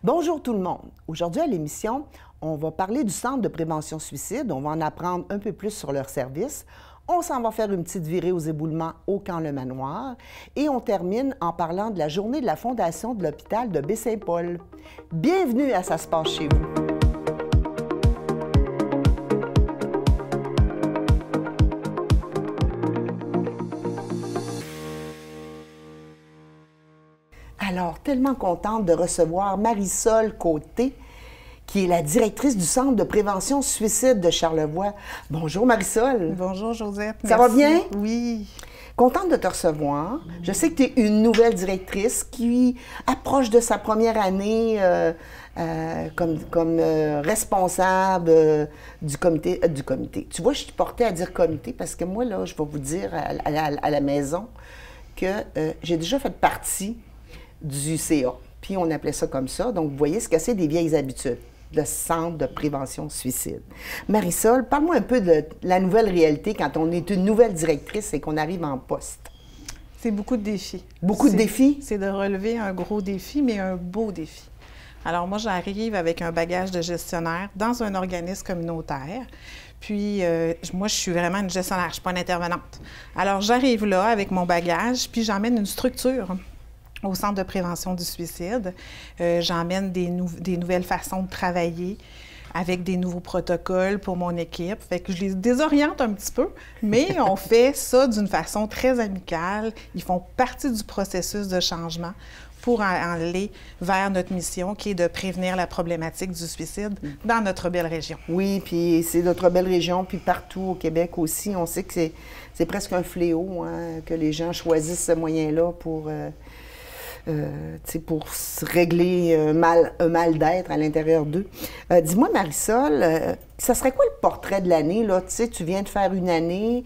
Bonjour tout le monde. Aujourd'hui à l'émission, on va parler du Centre de prévention suicide. On va en apprendre un peu plus sur leur service. On s'en va faire une petite virée aux éboulements au camp Le Manoir. Et on termine en parlant de la journée de la fondation de l'hôpital de Baie-Saint-Paul. Bienvenue à Ça se passe chez vous. Alors, tellement contente de recevoir Marisol Côté, qui est la directrice du Centre de prévention suicide de Charlevoix. Bonjour Marisol. Bonjour Josette. Ça va bien? Oui. Contente de te recevoir. Je sais que tu es une nouvelle directrice qui approche de sa première année comme responsable du comité. Tu vois, je suis portée à dire comité parce que moi, là, je vais vous dire à la maison que j'ai déjà fait partie du CA. Puis on appelait ça comme ça. Donc, vous voyez ce que c'est des vieilles habitudes, le Centre de prévention suicide. Marisol, parle-moi un peu de la nouvelle réalité quand on est une nouvelle directrice et qu'on arrive en poste. C'est beaucoup de défis. Beaucoup de défis? C'est de relever un gros défi, mais un beau défi. Alors moi, j'arrive avec un bagage de gestionnaire dans un organisme communautaire. Puis, moi, je suis vraiment une gestionnaire, je ne suis pas une intervenante. Alors, j'arrive là avec mon bagage, puis j'emmène une structure au Centre de prévention du suicide. J'emmène des nouvelles façons de travailler avec des nouveaux protocoles pour mon équipe. Fait que je les désoriente un petit peu, mais on fait ça d'une façon très amicale. Ils font partie du processus de changement pour aller vers notre mission qui est de prévenir la problématique du suicide dans notre belle région. Oui, puis c'est notre belle région, puis partout au Québec aussi. On sait que c'est presque un fléau hein, que les gens choisissent ce moyen-là pour se régler un mal d'être à l'intérieur d'eux. Dis-moi, Marisol, ça serait quoi le portrait de l'année? Là? Tu sais, tu viens de faire une année.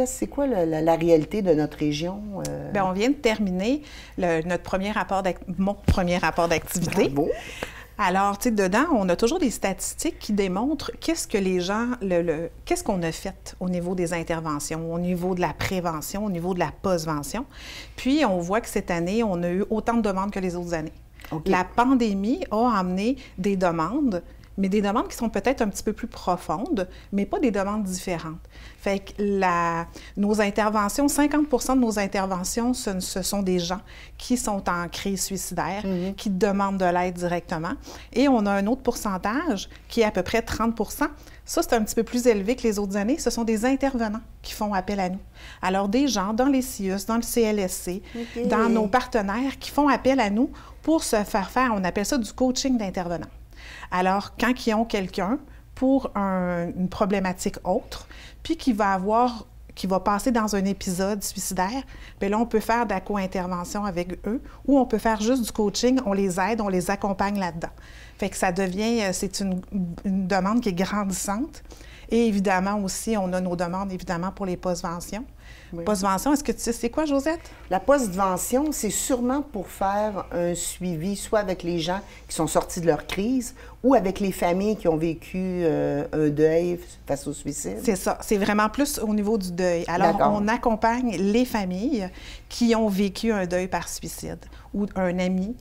C'est quoi la réalité de notre région? Bien, on vient de terminer mon premier rapport d'activité. Bravo. Alors, tu sais, dedans, on a toujours des statistiques qui démontrent qu'est-ce que les gens, qu'est-ce qu'on a fait au niveau des interventions, au niveau de la prévention, au niveau de la postvention. Puis, on voit que cette année, on a eu autant de demandes que les autres années. Okay. La pandémie a amené des demandes, mais des demandes qui sont peut-être un petit peu plus profondes, mais pas des demandes différentes. Fait que nos interventions, 50% de nos interventions, ce sont des gens qui sont en crise suicidaire, qui demandent de l'aide directement. Et on a un autre pourcentage qui est à peu près 30%. Ça, c'est un petit peu plus élevé que les autres années. Ce sont des intervenants qui font appel à nous. Alors, des gens dans les CIUS, dans le CLSC, dans nos partenaires qui font appel à nous pour se faire faire, on appelle ça du coaching d'intervenants. Alors, quand ils ont quelqu'un pour une problématique autre, puis qui va passer dans un épisode suicidaire, bien là, on peut faire de la co-intervention avec eux ou on peut faire juste du coaching, on les aide, on les accompagne là-dedans. Fait que ça devient, c'est une demande qui est grandissante. Et évidemment aussi, on a nos demandes, évidemment, pour les postventions. Oui. Postvention, est-ce que tu sais c'est quoi, Josette? La postvention, c'est sûrement pour faire un suivi, soit avec les gens qui sont sortis de leur crise ou avec les familles qui ont vécu un deuil face au suicide. C'est ça. C'est vraiment plus au niveau du deuil. Alors, on accompagne les familles qui ont vécu un deuil par suicide ou un ami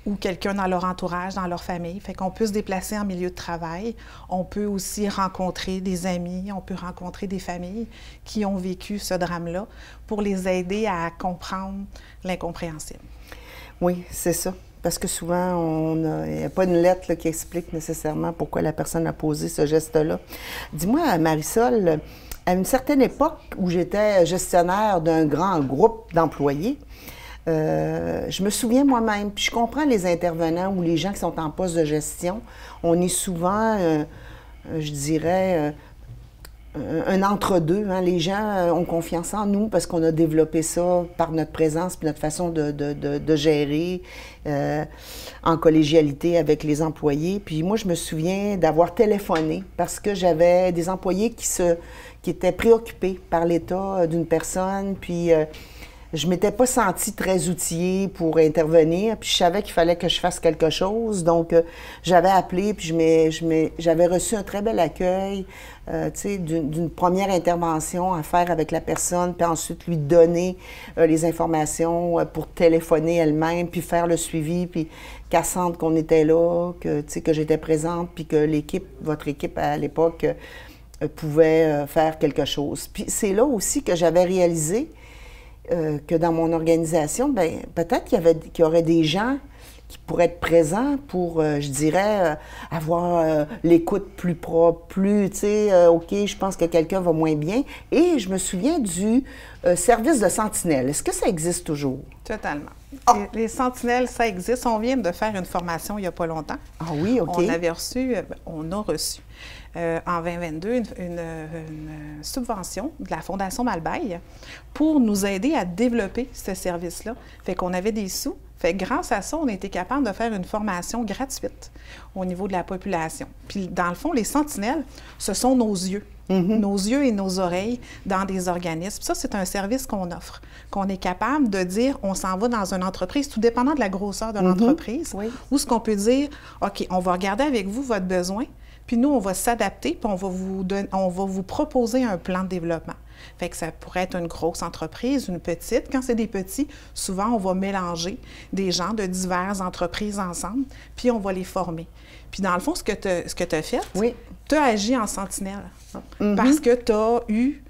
ou quelqu'un dans leur entourage, dans leur famille. Fait qu'on peut se déplacer en milieu de travail. On peut aussi rencontrer des amis, on peut rencontrer des familles qui ont vécu ce drame-là pour les aider à comprendre l'incompréhensible. Oui, c'est ça. Parce que souvent, il n'y a pas une lettre là, qui explique nécessairement pourquoi la personne a posé ce geste-là. Dis-moi, Marisol, à une certaine époque où j'étais gestionnaire d'un grand groupe d'employés, je me souviens moi-même, puis je comprends les intervenants ou les gens qui sont en poste de gestion. On est souvent, je dirais, un entre-deux. Hein. Les gens ont confiance en nous parce qu'on a développé ça par notre présence puis notre façon de gérer en collégialité avec les employés. Puis moi, je me souviens d'avoir téléphoné parce que j'avais des employés qui étaient préoccupés par l'état d'une personne, puis je m'étais pas sentie très outillée pour intervenir, puis je savais qu'il fallait que je fasse quelque chose. Donc, j'avais appelé, puis j'avais reçu un très bel accueil, tu sais, d'une première intervention à faire avec la personne, puis ensuite lui donner les informations pour téléphoner elle-même, puis faire le suivi, puis qu'elle sente qu'on était là, que, tu sais, que j'étais présente, puis que votre équipe à l'époque pouvait faire quelque chose. Puis c'est là aussi que j'avais réalisé que dans mon organisation, bien, peut-être qu'il y aurait des gens qui pourraient être présents pour, je dirais, avoir l'écoute plus propre, plus, tu sais, OK, je pense que quelqu'un va moins bien. Et je me souviens du service de sentinelle. Est-ce que ça existe toujours? Totalement. Oh. Les sentinelles, ça existe. On vient de faire une formation il n'y a pas longtemps. Ah oui, OK. On a reçu en 2022 une subvention de la Fondation Malbaille pour nous aider à développer ce service-là. Fait qu'on avait des sous. Fait que grâce à ça, on a été capable de faire une formation gratuite au niveau de la population. Puis, dans le fond, les sentinelles, ce sont nos yeux. Nos yeux et nos oreilles dans des organismes. Ça, c'est un service qu'on offre, qu'on est capable de dire, on s'en va dans une entreprise, tout dépendant de la grosseur de l'entreprise, ou ce qu'on peut dire, OK, on va regarder avec vous votre besoin, puis nous, on va s'adapter, puis on va vous proposer un plan de développement. Fait que ça pourrait être une grosse entreprise, une petite. Quand c'est des petits, souvent, on va mélanger des gens de diverses entreprises ensemble, puis on va les former. Puis dans le fond, ce que tu as fait, tu as agi en sentinelle parce que tu as eu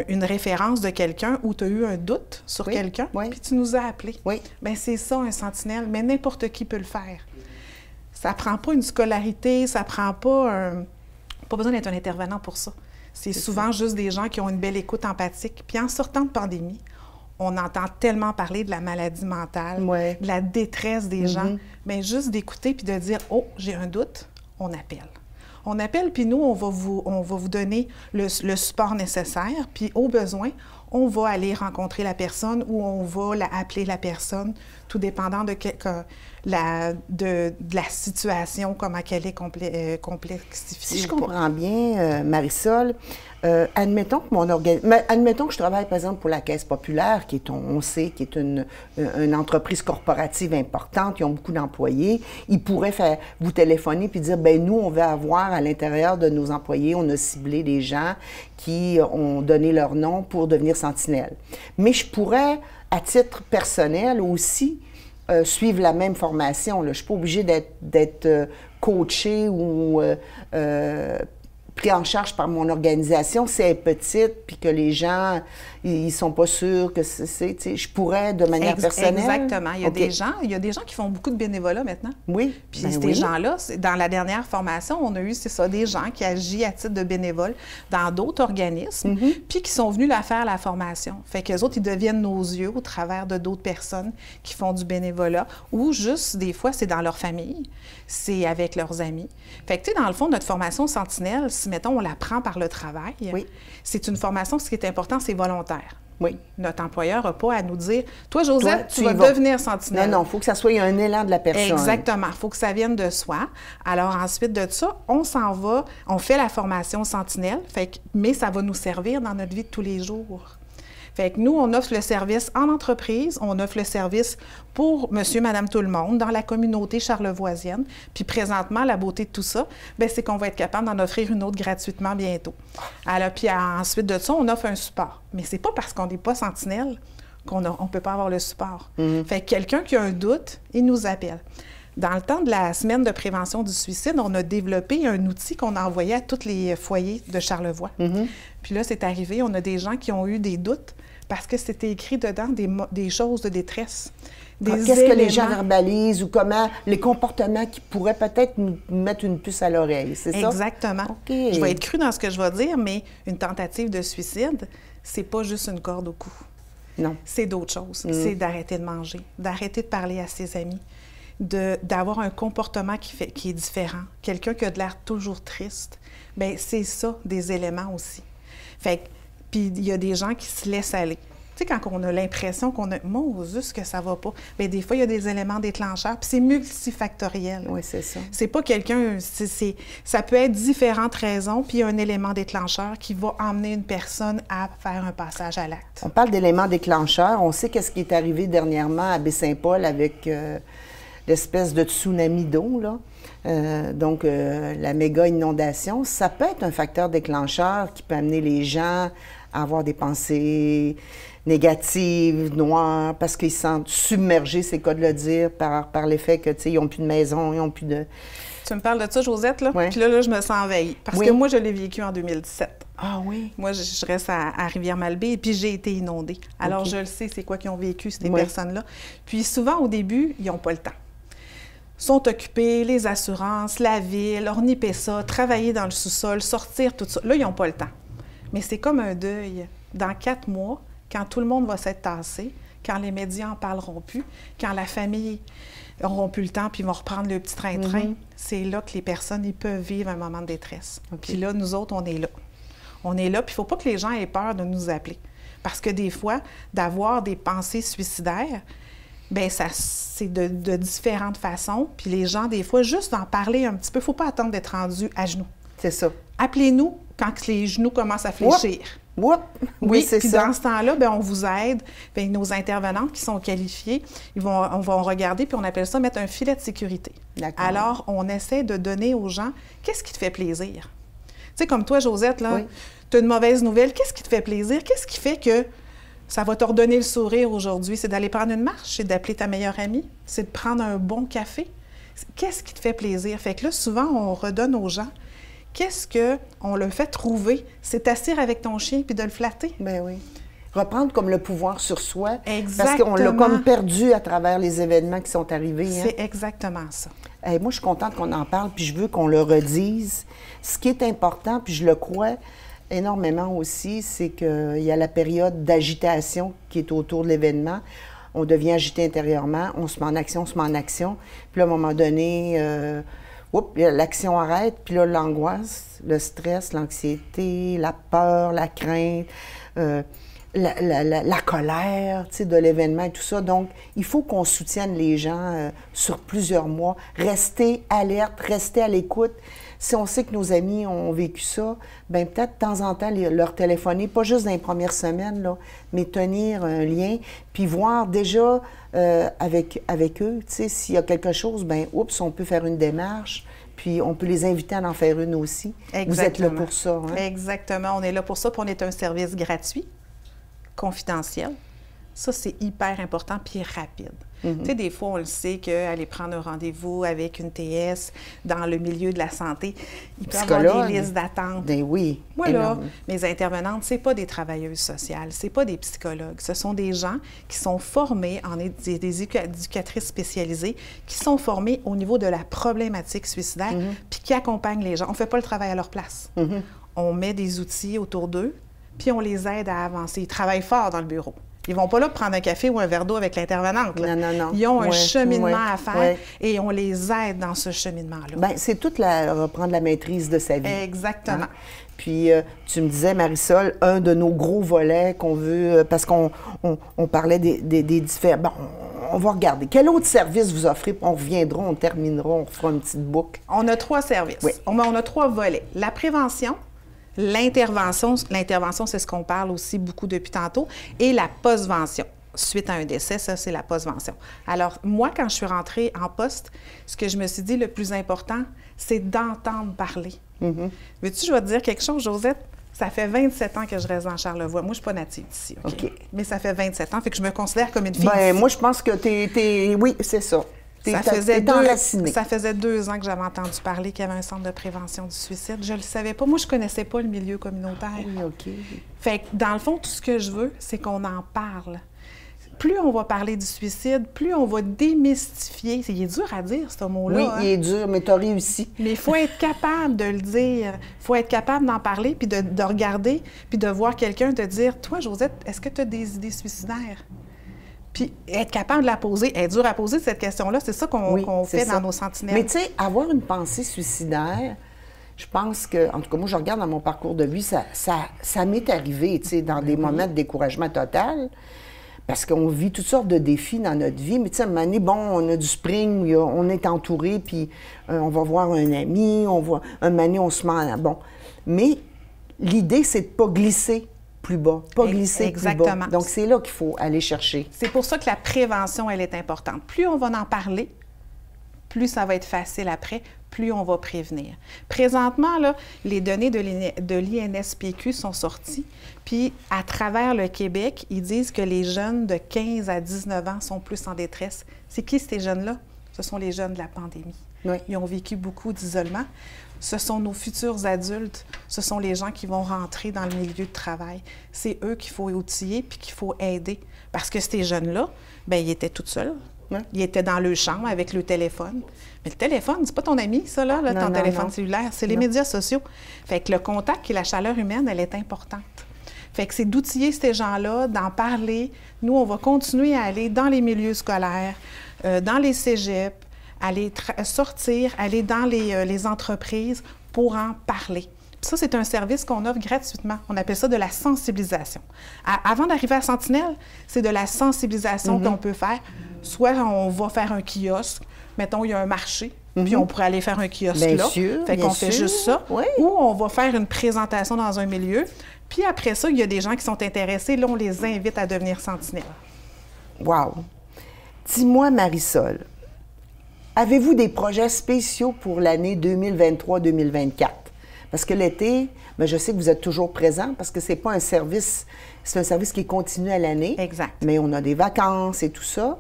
une référence de quelqu'un ou tu as eu un doute sur quelqu'un, puis tu nous as appelés. Bien, c'est ça, un sentinelle, mais n'importe qui peut le faire. Ça ne prend pas une scolarité, ça ne prend pas pas besoin d'être un intervenant pour ça. C'est souvent juste des gens qui ont une belle écoute empathique. Puis en sortant de pandémie, on entend tellement parler de la maladie mentale, de la détresse des gens. Mais juste d'écouter puis de dire « Oh, j'ai un doute », on appelle. On appelle, puis nous, on va vous donner le support nécessaire. Puis au besoin, on va aller rencontrer la personne ou on va appeler la personne, tout dépendant de la situation, comment elle est complexifiée. Si je comprends bien, Marisol, admettons que je travaille, par exemple, pour la Caisse populaire, qui est, on sait, qui est une entreprise corporative importante, qui ont beaucoup d'employés. Ils pourraient vous téléphoner puis dire, bien, nous, on veut avoir à l'intérieur de nos employés, on a ciblé des gens qui ont donné leur nom pour devenir sentinelles. Mais je pourrais, à titre personnel aussi, suivre la même formation. Là. Je ne suis pas obligée d'être coachée ou pris en charge par mon organisation. Si elle est petite, puis que les gens, ils ne sont pas sûrs que c'est... Je pourrais, de manière personnelle... Exactement. Il y a des gens qui font beaucoup de bénévolat maintenant. Oui. Puis ces gens-là, dans la dernière formation, on a eu, c'est ça, des gens qui agissent à titre de bénévole dans d'autres organismes, puis qui sont venus faire la formation. Fait qu'eux autres, ils deviennent nos yeux au travers de d'autres personnes qui font du bénévolat, ou juste, des fois, c'est dans leur famille, c'est avec leurs amis. Fait que, tu sais, dans le fond, notre formation Sentinelle, si, mettons, on la prend par le travail, c'est une formation, ce qui est important, c'est volontaire. Oui. Notre employeur n'a pas à nous dire « Toi, Josette, tu vas devenir sentinelle. » Non, il faut que ça soit un élan de la personne. Exactement. Il faut que ça vienne de soi. Alors, ensuite de ça, on s'en va, on fait la formation sentinelle, mais ça va nous servir dans notre vie de tous les jours. Fait que nous, on offre le service en entreprise, on offre le service pour monsieur, madame, tout le monde, dans la communauté charlevoisienne. Puis présentement, la beauté de tout ça, c'est qu'on va être capable d'en offrir une autre gratuitement bientôt. Alors, puis ensuite de ça, on offre un support. Mais c'est pas parce qu'on n'est pas sentinelle qu'on ne peut pas avoir le support. Fait que quelqu'un qui a un doute, il nous appelle. Dans le temps de la semaine de prévention du suicide, on a développé un outil qu'on a envoyé à tous les foyers de Charlevoix. Puis là, c'est arrivé, on a des gens qui ont eu des doutes parce que c'était écrit dedans des choses de détresse. Qu'est-ce que les gens verbalisent ou comment les comportements qui pourraient peut-être nous mettre une puce à l'oreille, c'est ça? Exactement. Je vais être crue dans ce que je vais dire, mais une tentative de suicide, c'est pas juste une corde au cou. Non. C'est d'autres choses. C'est d'arrêter de manger, d'arrêter de parler à ses amis, d'avoir un comportement qui est différent. Quelqu'un qui a de l'air toujours triste, bien, c'est ça, des éléments aussi. Fait que, puis il y a des gens qui se laissent aller. Tu sais, quand on a l'impression qu'on a... Mon Dieu, que ça va pas. Bien, des fois, il y a des éléments déclencheurs, puis c'est multifactoriel. Oui, c'est ça. C'est pas quelqu'un... Ça peut être différentes raisons, puis il y a un élément déclencheur qui va emmener une personne à faire un passage à l'acte. On parle d'éléments déclencheurs. On sait qu'est-ce qui est arrivé dernièrement à Baie-Saint-Paul avec l'espèce de tsunami d'eau, là. Donc, la méga inondation. Ça peut être un facteur déclencheur qui peut amener les gens à avoir des pensées négatives, noires, parce qu'ils se sentent submergés, c'est le cas de le dire, par l'effet que, tu sais, ils n'ont plus de maison, ils n'ont plus de... Tu me parles de ça, Josette, là? Oui. Puis là, je me sens envahie. Parce que moi, je l'ai vécu en 2017. Ah oui? Moi, je reste à Rivière-Malbaie et puis j'ai été inondée. Alors, je le sais, c'est quoi qu'ils ont vécu, ces personnes-là. Puis souvent, au début, ils n'ont pas le temps. Ils sont occupés, les assurances, la ville, orniper ça, travailler dans le sous-sol, sortir, tout ça. Là, ils n'ont pas le temps. Mais c'est comme un deuil. Dans 4 mois, quand tout le monde va s'être tassé, quand les médias n'en parleront plus, quand la famille n'auront plus le temps puis ils vont reprendre le petit train-train, c'est là que les personnes ils peuvent vivre un moment de détresse. Puis là, nous autres, on est là. On est là, puis il ne faut pas que les gens aient peur de nous appeler. Parce que des fois, d'avoir des pensées suicidaires, bien, ça, c'est de différentes façons. Puis les gens, des fois, juste d'en parler un petit peu, il ne faut pas attendre d'être rendu à genoux. C'est ça. Appelez-nous quand les genoux commencent à fléchir. Oui, c'est puis ça. dans ce temps-là, bien, on vous aide. Bien, nos intervenantes qui sont qualifiées, on va regarder, puis on appelle ça mettre un filet de sécurité. D'accord. Alors, on essaie de donner aux gens, qu'est-ce qui te fait plaisir? Tu sais, comme toi, Josette, là, tu as une mauvaise nouvelle, qu'est-ce qui te fait plaisir? Qu'est-ce qui fait que ça va te redonner le sourire aujourd'hui? C'est d'aller prendre une marche, c'est d'appeler ta meilleure amie, c'est de prendre un bon café. Qu'est-ce qui te fait plaisir? Fait que là, souvent, on redonne aux gens, qu'est-ce qu'on leur fait trouver? C'est t'asseoir avec ton chien puis de le flatter. Bien oui. Reprendre comme le pouvoir sur soi. Exactement. Parce qu'on l'a comme perdu à travers les événements qui sont arrivés. C'est exactement ça. Hey, moi, je suis contente qu'on en parle, puis je veux qu'on le redise. Ce qui est important, puis je le crois énormément aussi, c'est qu'il y a la période d'agitation qui est autour de l'événement. On devient agité intérieurement, on se met en action, on se met en action. Puis là, à un moment donné, l'action arrête, puis là, l'angoisse, le stress, l'anxiété, la peur, la crainte, la colère, tu sais, de l'événement et tout ça. Donc, il faut qu'on soutienne les gens sur plusieurs mois. Rester alerte, rester à l'écoute. Si on sait que nos amis ont vécu ça, bien peut-être de temps en temps leur téléphoner, pas juste dans les premières semaines, là, mais tenir un lien, puis voir déjà avec eux, tu sais, s'il y a quelque chose, bien, oups, on peut faire une démarche. Puis on peut les inviter à en faire une aussi. Exactement. Vous êtes là pour ça. Hein? Exactement. On est là pour ça, puis on est un service gratuit, confidentiel. Ça, c'est hyper important, puis rapide. Tu sais, des fois, on le sait qu'aller prendre un rendez-vous avec une TS dans le milieu de la santé, il peut y avoir des listes d'attente. Ben oui. Moi, là, mes intervenantes, c'est pas des travailleuses sociales, c'est pas des psychologues. Ce sont des gens qui sont formés, des éducatrices spécialisées, qui sont formées au niveau de la problématique suicidaire, puis qui accompagnent les gens. On fait pas le travail à leur place. On met des outils autour d'eux, puis on les aide à avancer. Ils travaillent fort dans le bureau. Ils ne vont pas là prendre un café ou un verre d'eau avec l'intervenante. Non. Ils ont un cheminement à faire et on les aide dans ce cheminement-là. Bien, c'est tout reprendre la maîtrise de sa vie. Exactement. Hein? Puis, tu me disais, Marisol, un de nos gros volets qu'on veut, parce qu'on parlait des différents... Bon, on va regarder. Quel autre service vous offrez? On reviendra, on terminera, on fera une petite boucle. On a 3 services. Oui. On a 3 volets. La prévention, l'intervention, c'est ce qu'on parle aussi beaucoup depuis tantôt, et la postvention. Suite à un décès, ça, c'est la postvention. Alors, moi, quand je suis rentrée en poste, ce que je me suis dit le plus important, c'est d'entendre parler. Veux-tu, je vais te dire quelque chose, Josette? Ça fait 27 ans que je reste dans Charlevoix. Moi, je ne suis pas native d'ici, OK? Mais ça fait 27 ans, fait que je me considère comme une fille d'ici. Moi, je pense que t'es... Oui, c'est ça. Ça faisait 2 ans que j'avais entendu parler qu'il y avait un centre de prévention du suicide. Je ne le savais pas. Moi, je ne connaissais pas le milieu communautaire. Oui, OK. Fait que, dans le fond, tout ce que je veux, c'est qu'on en parle. Plus on va parler du suicide, plus on va démystifier. Il est dur à dire, ce mot-là. Oui, il est dur, mais tu as réussi. Mais il faut être capable de le dire. Il faut être capable d'en parler, puis de regarder, puis de voir quelqu'un te dire « Toi, Josette, est-ce que tu as des idées suicidaires? » Puis être capable de la poser, être dur à poser cette question-là, c'est ça qu'on fait dans nos sentinelles. Mais tu sais, avoir une pensée suicidaire, je pense que, en tout cas, moi, je regarde dans mon parcours de vie, ça m'est arrivé, tu sais, dans des moments de découragement total, parce qu'on vit toutes sortes de défis dans notre vie. Mais tu sais, à un moment donné, bon, on a du spring, on est entouré, puis on va voir un ami, un moment donné, on se met bon. Mais l'idée, c'est de ne pas glisser plus bas, pas glisser Exactement. plus bas. Donc, c'est là qu'il faut aller chercher. C'est pour ça que la prévention, elle est importante. Plus on va en parler, plus ça va être facile après, plus on va prévenir. Présentement, là, les données de l'INSPQ sont sorties, puis à travers le Québec, ils disent que les jeunes de 15 à 19 ans sont plus en détresse. C'est qui ces jeunes-là? Ce sont les jeunes de la pandémie. Oui. Ils ont vécu beaucoup d'isolement. Ce sont nos futurs adultes, ce sont les gens qui vont rentrer dans le milieu de travail. C'est eux qu'il faut outiller puis qu'il faut aider. Parce que ces jeunes-là, bien, ils étaient tout seuls. Ouais. Ils étaient dans leur chambre avec le téléphone. Mais le téléphone, c'est pas ton ami, ça, là, ton téléphone cellulaire. C'est les médias sociaux. Fait que le contact et la chaleur humaine, elle est importante. Fait que c'est d'outiller ces gens-là, d'en parler. Nous, on va continuer à aller dans les milieux scolaires, dans les cégeps, aller sortir, aller dans les entreprises pour en parler. Puis ça, c'est un service qu'on offre gratuitement. On appelle ça de la sensibilisation. Avant d'arriver à Sentinelle, c'est de la sensibilisation qu'on peut faire. Soit on va faire un kiosque, mettons, il y a un marché, puis on pourrait aller faire un kiosque bien là. Sûr, fait qu'on fait juste ça. Oui. Ou on va faire une présentation dans un milieu. Puis après ça, il y a des gens qui sont intéressés. Là, on les invite à devenir sentinelles. Wow! Dis-moi, Marisol, avez-vous des projets spéciaux pour l'année 2023-2024? Parce que l'été, bien, je sais que vous êtes toujours présent parce que c'est pas un service, c'est un service qui continue à l'année. Exact. Mais on a des vacances et tout ça.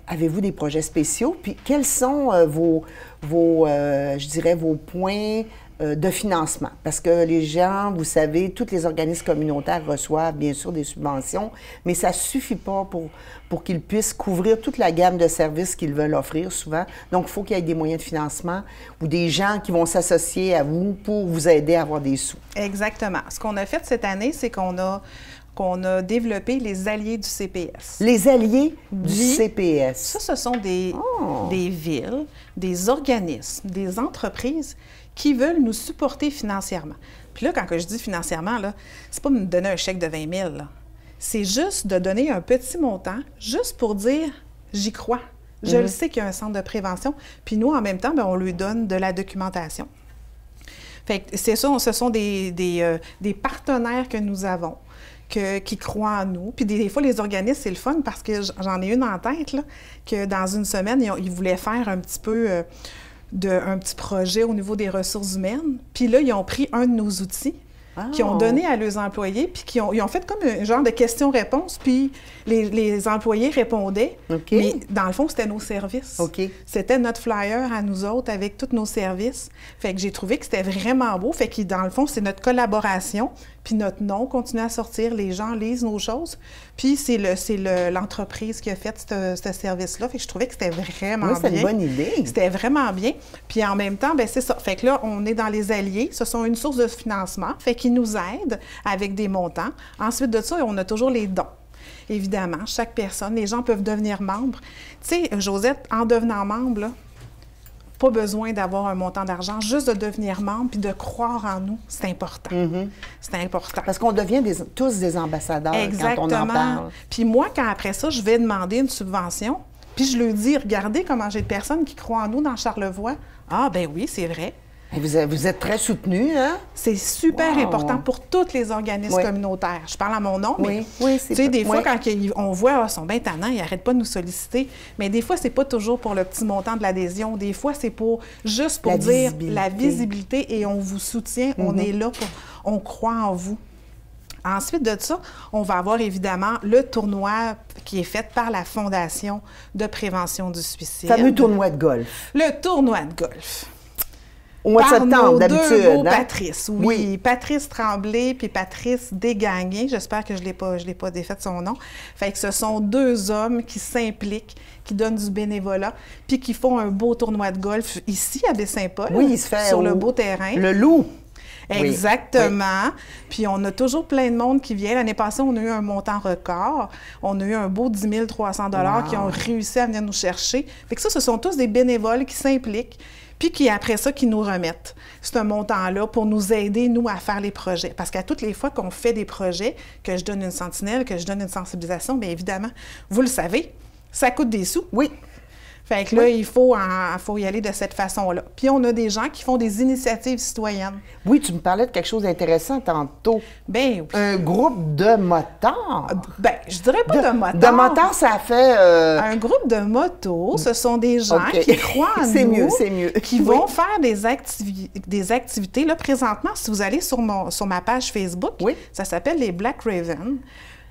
Avez-vous des projets spéciaux? Puis quels sont je dirais, vos points de financement? Parce que les gens, vous savez, tous les organismes communautaires reçoivent bien sûr des subventions, mais ça ne suffit pas pour qu'ils puissent couvrir toute la gamme de services qu'ils veulent offrir souvent. Donc, il faut qu'il y ait des moyens de financement ou des gens qui vont s'associer à vous pour vous aider à avoir des sous. Exactement. Ce qu'on a fait cette année, c'est qu'on a développé les alliés du CPS. Les alliés du CPS. Ça, ce sont des villes, des organismes, des entreprises qui veulent nous supporter financièrement. Puis là, quand je dis financièrement, là, c'est pas me donner un chèque de 20 000. Là. C'est juste de donner un petit montant, juste pour dire « j'y crois ». Je le sais qu'il y a un centre de prévention. Puis nous, en même temps, bien, on lui donne de la documentation. Fait que c'est ça, ce sont des partenaires que nous avons. Qui croient en nous. Puis des fois, les organismes, c'est le fun parce que j'en ai une en tête, là, que dans une semaine, ils voulaient faire un petit peu un petit projet au niveau des ressources humaines. Puis là, ils ont pris un de nos outils qu'ils ont donné à leurs employés, puis ils ont fait comme un genre de questions-réponses, puis les employés répondaient. Okay. Mais dans le fond, c'était nos services. Okay. C'était notre flyer à nous autres avec tous nos services. Fait que j'ai trouvé que c'était vraiment beau. Fait que dans le fond, c'est notre collaboration, puis notre nom continue à sortir. Les gens lisent nos choses. Puis c'est l'entreprise qui a fait ce service-là. Fait que je trouvais que c'était vraiment bien. C'était une bonne idée. C'était vraiment bien. Puis en même temps, bien, c'est ça. Fait que là, on est dans les alliés. Ce sont une source de financement. Fait qu'ils nous aident avec des montants. Ensuite de ça, on a toujours les dons. Évidemment, chaque personne, les gens peuvent devenir membres. Tu sais, Josette, en devenant membre, là, pas besoin d'avoir un montant d'argent, juste de devenir membre puis de croire en nous, c'est important. C'est important. Parce qu'on devient tous des ambassadeurs. Exactement. Quand on en parle. Puis moi, quand après ça, je vais demander une subvention, puis je leur dis, regardez comment j'ai de personnes qui croient en nous dans Charlevoix. Ah, ben oui, c'est vrai. Et vous êtes très soutenus, hein? C'est super important pour tous les organismes communautaires. Je parle à mon nom, mais tu sais, des fois, quand on voit, ils sont bien tannants, ils n'arrêtent pas de nous solliciter, mais des fois, c'est pas toujours pour le petit montant de l'adhésion. Des fois, c'est juste pour dire la visibilité et on vous soutient, on est là, on croit en vous. Ensuite de ça, on va avoir évidemment le tournoi qui est fait par la Fondation de prévention du suicide. Le fameux tournoi de golf. Le tournoi de golf. Au mois de septembre, d'habitude. Deux beaux Patrice, oui. Patrice Tremblay puis Patrice Desgagnés. J'espère que je l'ai pas défait son nom. Fait que ce sont deux hommes qui s'impliquent, qui donnent du bénévolat, puis qui font un beau tournoi de golf ici, à Baie-Saint-Paul. Oui, il se fait sur le beau terrain. Le Loup. Exactement. Oui. Puis on a toujours plein de monde qui vient. L'année passée, on a eu un montant record. On a eu un beau 10 300 $ qui ont réussi à venir nous chercher. Fait que ça, ce sont tous des bénévoles qui s'impliquent. puis qui, après ça, qui nous remettent ce montant-là pour nous aider, nous, à faire les projets. Parce qu'à toutes les fois qu'on fait des projets, que je donne une sentinelle, que je donne une sensibilisation, bien évidemment, vous le savez, ça coûte des sous. Oui. Fait que là, il faut y aller de cette façon-là. Puis on a des gens qui font des initiatives citoyennes. Oui, tu me parlais de quelque chose d'intéressant tantôt. Bien oui. Un groupe de motards. Bien, je dirais pas de motards. De motards, ça fait... Un groupe de motos, ce sont des gens qui croient en nous. C'est mieux. Qui vont faire des activités. Là, présentement, si vous allez sur ma page Facebook, ça s'appelle les Black Ravens.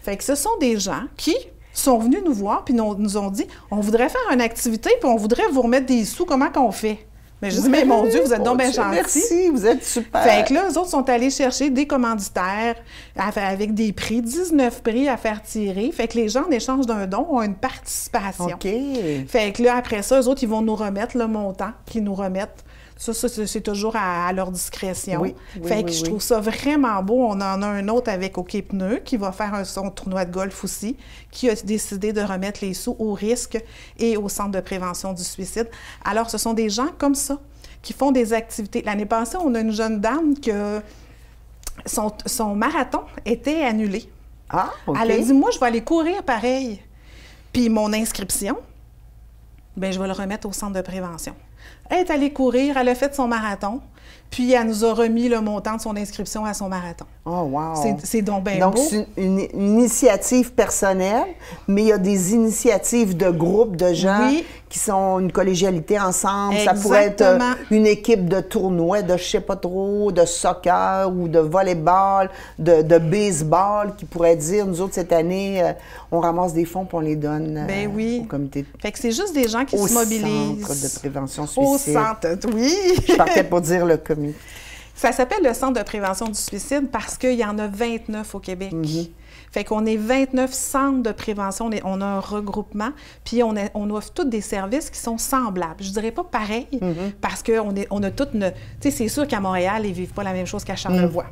Fait que ce sont des gens qui sont venus nous voir puis nous ont dit « On voudrait faire une activité puis on voudrait vous remettre des sous. Comment qu'on fait? » Mais je dis « Mais mon Dieu, vous êtes donc bien gentils. » Merci, vous êtes super. Fait que là, eux autres sont allés chercher des commanditaires avec des prix, 19 prix à faire tirer. Fait que les gens, en échange d'un don, ont une participation. OK. Fait que là, après ça, eux autres, ils vont nous remettre le montant qu'ils nous remettent. Ça, c'est toujours à leur discrétion. Fait que je trouve ça vraiment beau. On en a un autre avec OK Pneus qui va faire son tournoi de golf aussi, qui a décidé de remettre les sous au risque et au Centre de prévention du suicide. Alors, ce sont des gens comme ça qui font des activités. L'année passée, on a une jeune dame que son marathon était annulé. Ah, OK. Elle a dit, moi, je vais aller courir pareil. Puis mon inscription, bien, je vais le remettre au Centre de prévention. Elle est allée courir, elle a fait son marathon, puis elle nous a remis le montant de son inscription à son marathon. Oh, wow! C'est donc bien beau. Donc, c'est une initiative personnelle, mais il y a des initiatives de groupes de gens qui sont une collégialité ensemble. Exactement. Ça pourrait être une équipe de tournoi, de je sais pas trop, de soccer ou de volleyball, de baseball, qui pourrait dire, nous autres, cette année, on ramasse des fonds et on les donne au comité. Fait que c'est juste des gens qui se mobilisent. Au Centre de prévention suicide. Au centre, oui! Je partais pour dire le comité. Ça s'appelle le Centre de prévention du suicide parce qu'il y en a 29 au Québec. Fait qu'on est 29 centres de prévention, on a un regroupement, puis on offre tous des services qui sont semblables. Je dirais pas pareil, parce qu'on a toutes... Tu sais, c'est sûr qu'à Montréal, ils vivent pas la même chose qu'à Charlevoix.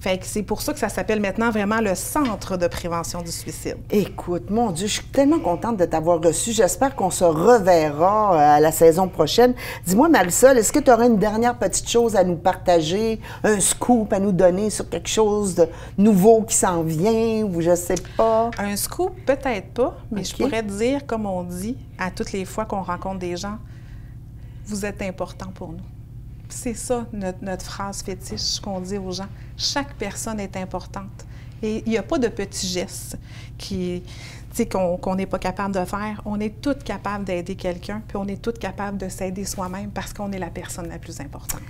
Fait que c'est pour ça que ça s'appelle maintenant vraiment le Centre de prévention du suicide. Écoute, mon Dieu, je suis tellement contente de t'avoir reçu. J'espère qu'on se reverra à la saison prochaine. Dis-moi, Marisol, est-ce que tu aurais une dernière petite chose à nous partager, un scoop à nous donner sur quelque chose de nouveau qui s'en vient ou je sais pas? Un scoop, peut-être pas, mais je pourrais te dire, comme on dit, à toutes les fois qu'on rencontre des gens, vous êtes important pour nous. C'est ça, notre phrase fétiche qu'on dit aux gens. Chaque personne est importante. Et il n'y a pas de petits gestes qu'on n'est pas capable de faire. On est toutes capables d'aider quelqu'un, puis on est toutes capables de s'aider soi-même parce qu'on est la personne la plus importante.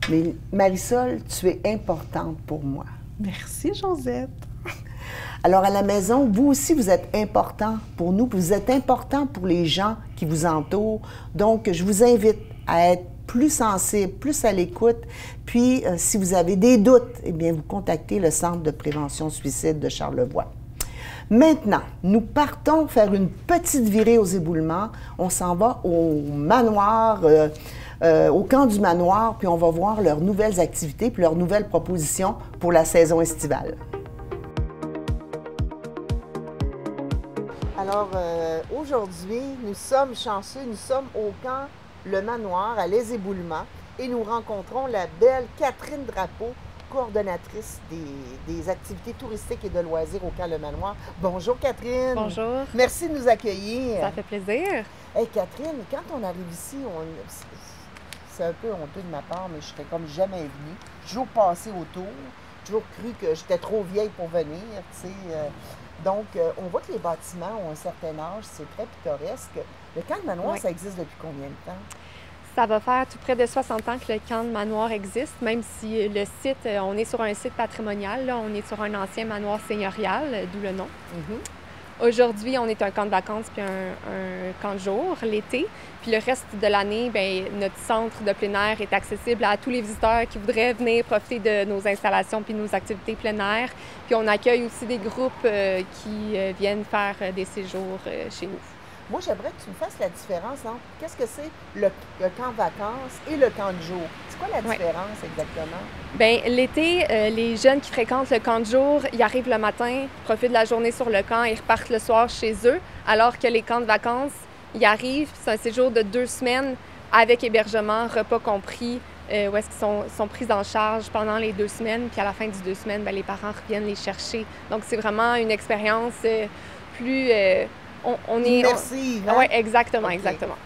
Mais Marisol, tu es importante pour moi. Merci, Josette. Alors, à la maison, vous aussi, vous êtes important pour nous, puis vous êtes important pour les gens qui vous entourent. Donc, je vous invite à être plus sensible, plus à l'écoute. Puis, si vous avez des doutes, eh bien, vous contactez le Centre de prévention suicide de Charlevoix. Maintenant, nous partons faire une petite virée aux éboulements. On s'en va au manoir, au camp du manoir, puis on va voir leurs nouvelles activités puis leurs nouvelles propositions pour la saison estivale. Alors, aujourd'hui, nous sommes chanceux, nous sommes au camp Le Manoir à Les Éboulements et nous rencontrons la belle Catherine Drapeau, coordonnatrice des activités touristiques et de loisirs au camp Le Manoir. Bonjour Catherine. Bonjour. Merci de nous accueillir. Ça fait plaisir. Hey Catherine, quand on arrive ici, c'est un peu honteux de ma part, mais je serais comme jamais venue. Toujours passé autour, toujours cru que j'étais trop vieille pour venir, tu sais. Donc, on voit que les bâtiments ont un certain âge, c'est très pittoresque. Le camp de manoir, ça existe depuis combien de temps? Ça va faire tout près de 60 ans que le camp de manoir existe, même si le site, on est sur un site patrimonial, là, on est sur un ancien manoir seigneurial, d'où le nom. Aujourd'hui, on est un camp de vacances puis un camp de jour, l'été. Puis le reste de l'année, bien, notre centre de plein air est accessible à tous les visiteurs qui voudraient venir profiter de nos installations puis nos activités plein air. Puis on accueille aussi des groupes qui viennent faire des séjours chez nous. Moi, j'aimerais que tu me fasses la différence entre qu'est-ce que c'est le camp vacances et le camp de jour. C'est quoi la différence exactement? Bien, l'été, les jeunes qui fréquentent le camp de jour, ils arrivent le matin, profitent de la journée sur le camp et repartent le soir chez eux, alors que les camps de vacances, ils arrivent, c'est un séjour de 2 semaines avec hébergement, repas compris, où est-ce qu'ils sont pris en charge pendant les 2 semaines, puis à la fin des 2 semaines, bien, les parents reviennent les chercher. Donc, c'est vraiment une expérience plus... immersive, hein? Oui, exactement, Okay. exactement.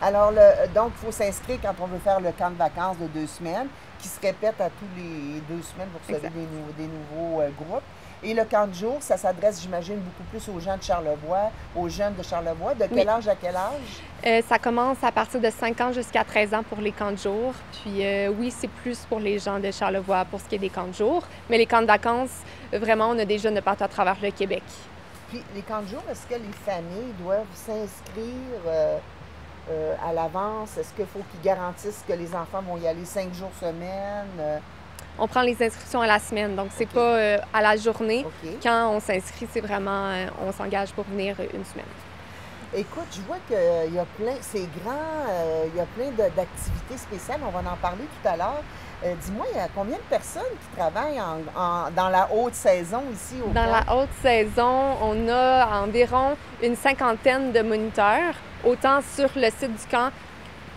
Alors, donc, il faut s'inscrire quand on veut faire le camp de vacances de 2 semaines, qui se répète à tous les 2 semaines pour sauver des nouveaux groupes. Et le camp de jour, ça s'adresse, j'imagine, beaucoup plus aux gens de Charlevoix, aux jeunes de Charlevoix. De quel âge à quel âge? Ça commence à partir de 5 ans jusqu'à 13 ans pour les camps de jour. Puis oui, c'est plus pour les gens de Charlevoix pour ce qui est des camps de jour. Mais les camps de vacances, vraiment, on a des jeunes de partout à travers le Québec. Puis les camps de jour, est-ce que les familles doivent s'inscrire à l'avance? Est-ce qu'il faut qu'ils garantissent que les enfants vont y aller 5 jours semaine? On prend les inscriptions à la semaine, donc c'est pas à la journée. Okay. Quand on s'inscrit, c'est vraiment, on s'engage pour venir une semaine. Écoute, je vois qu'il y a plein, c'est grand, il y a plein d'activités spéciales, on va en parler tout à l'heure. Dis-moi, il y a combien de personnes qui travaillent dans la haute saison ici au camp? Dans la haute saison, on a environ une 50aine de moniteurs, autant sur le site du camp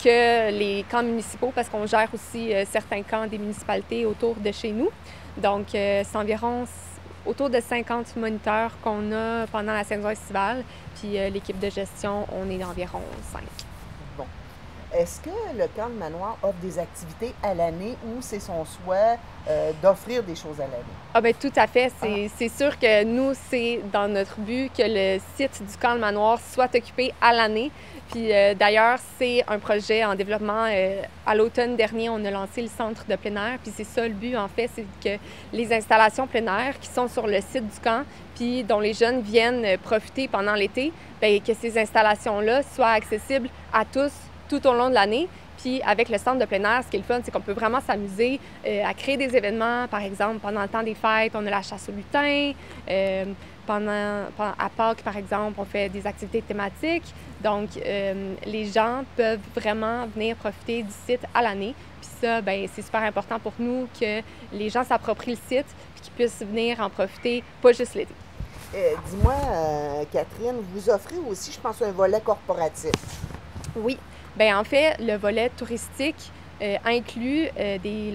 que les camps municipaux, parce qu'on gère aussi certains camps des municipalités autour de chez nous. Donc, c'est environ autour de 50 moniteurs qu'on a pendant la saison estivale. Puis l'équipe de gestion, on est d'environ 5. Bon. Est-ce que le camp de Manoir offre des activités à l'année ou c'est son souhait d'offrir des choses à l'année? Ah bien, tout à fait. C'est sûr que nous, c'est dans notre but que le site du camp de Manoir soit occupé à l'année. Puis d'ailleurs, c'est un projet en développement. À l'automne dernier, on a lancé le centre de plein air. Puis c'est ça le but, en fait, c'est que les installations plein air qui sont sur le site du camp, puis dont les jeunes viennent profiter pendant l'été, bien, que ces installations-là soient accessibles à tous tout au long de l'année. Puis avec le centre de plein air, ce qui est le fun, c'est qu'on peut vraiment s'amuser à créer des événements. Par exemple, pendant le temps des fêtes, on a la chasse au lutin. À Pâques, par exemple, on fait des activités thématiques. Donc, les gens peuvent vraiment venir profiter du site à l'année. Puis ça, bien, c'est super important pour nous que les gens s'approprient le site puis qu'ils puissent venir en profiter, pas juste l'été. Dis-moi, Catherine, vous offrez aussi, je pense, un volet corporatif. Oui. Bien, en fait, le volet touristique inclut